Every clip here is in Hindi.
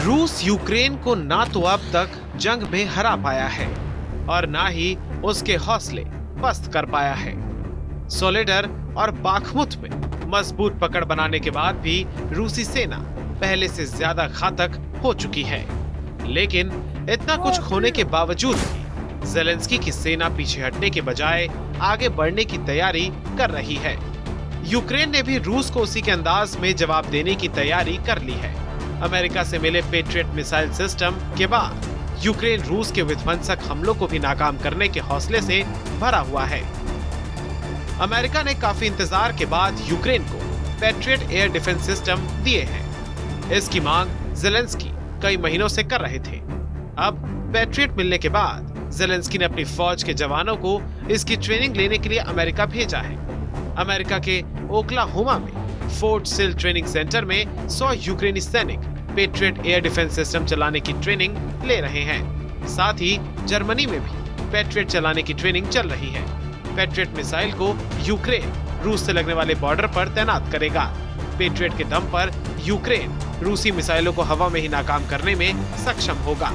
रूस यूक्रेन को ना तो अब तक जंग में हरा पाया है और ना ही उसके हौसले पस्त कर पाया है। सोलेडर और बाखमुत में मजबूत पकड़ बनाने के बाद भी रूसी सेना पहले से ज्यादा घातक हो चुकी है। लेकिन इतना कुछ खोने के बावजूद भी ज़ेलेंस्की की सेना पीछे हटने के बजाय आगे बढ़ने की तैयारी कर रही है। यूक्रेन ने भी रूस को उसी के अंदाज में जवाब देने की तैयारी कर ली है। अमेरिका से मिले पेट्रियट मिसाइल सिस्टम के बाद यूक्रेन रूस के विध्वंसक हमलों को भी नाकाम करने के हौसले से भरा हुआ है। अमेरिका ने काफी इंतजार के बाद यूक्रेन को पेट्रियट एयर डिफेंस सिस्टम दिए हैं। इसकी मांग ज़ेलेंस्की कई महीनों से कर रहे थे। अब पेट्रियट मिलने के बाद ज़ेलेंस्की ने अपनी फौज के जवानों को इसकी ट्रेनिंग लेने के लिए अमेरिका भेजा है। अमेरिका के ओक्लाहोमा में फोर्ट सिल ट्रेनिंग सेंटर में 100 यूक्रेनी सैनिक पेट्रियट एयर डिफेंस सिस्टम चलाने की ट्रेनिंग ले रहे हैं। साथ ही जर्मनी में भी पेट्रियट चलाने की ट्रेनिंग चल रही है। पेट्रियट मिसाइल को यूक्रेन रूस से लगने वाले बॉर्डर पर तैनात करेगा। पेट्रियट के दम पर यूक्रेन रूसी मिसाइलों को हवा में ही नाकाम करने में सक्षम होगा।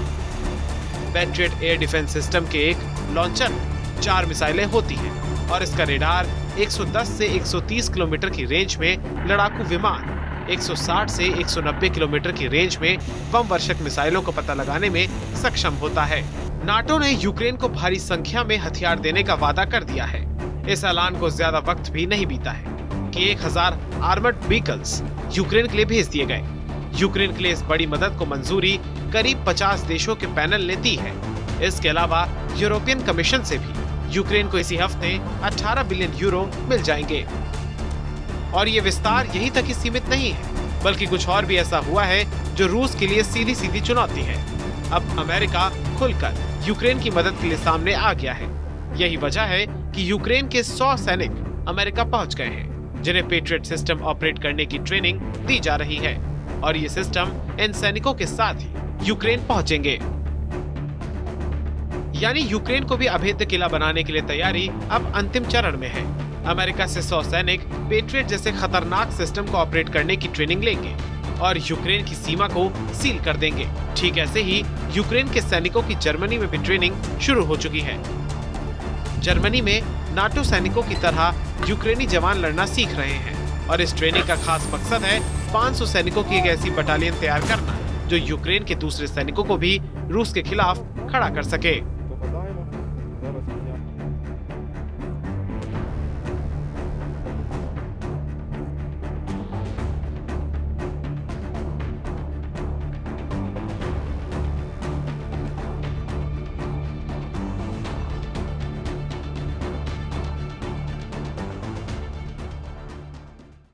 पेट्रियट एयर डिफेंस सिस्टम के एक लॉन्चर में 4 मिसाइलें होती हैं और इसका रेडार 110 से 130 किलोमीटर की रेंज में लड़ाकू विमान 160 से 190 किलोमीटर की रेंज में बम वर्षक मिसाइलों को पता लगाने में सक्षम होता है। नाटो ने यूक्रेन को भारी संख्या में हथियार देने का वादा कर दिया है। इस ऐलान को ज्यादा वक्त भी नहीं बीता है कि 1000 आर्मर्ड व्हीकल्स यूक्रेन के लिए भेज दिए गए। यूक्रेन के लिए इस बड़ी मदद को मंजूरी करीब 50 देशों के पैनल ने दी है। इसके अलावा यूरोपियन कमीशन से भी यूक्रेन को इसी हफ्ते 18 बिलियन यूरो मिल जाएंगे। और ये विस्तार यहीं तक ही सीमित नहीं है, बल्कि कुछ और भी ऐसा हुआ है जो रूस के लिए सीधी सीधी चुनौती है। अब अमेरिका खुलकर यूक्रेन की मदद के लिए सामने आ गया है। यही वजह है कि यूक्रेन के 100 सैनिक अमेरिका पहुंच गए हैं, जिन्हें पेट्रियट सिस्टम ऑपरेट करने की ट्रेनिंग दी जा रही है। और ये सिस्टम इन सैनिकों के साथ ही यूक्रेन पहुंचेंगे। यानी यूक्रेन को भी अभेद्य किला बनाने के लिए तैयारी अब अंतिम चरण में है। अमेरिका से 100 सैनिक पेट्रियट जैसे खतरनाक सिस्टम को ऑपरेट करने की ट्रेनिंग लेंगे और यूक्रेन की सीमा को सील कर देंगे। ठीक ऐसे ही यूक्रेन के सैनिकों की जर्मनी में भी ट्रेनिंग शुरू हो चुकी है। जर्मनी में नाटो सैनिकों की तरह यूक्रेनी जवान लड़ना सीख रहे हैं और इस ट्रेनिंग का खास मकसद है 500 सैनिकों की एक ऐसी बटालियन तैयार करना जो यूक्रेन के दूसरे सैनिकों को भी रूस के खिलाफ खड़ा कर सके।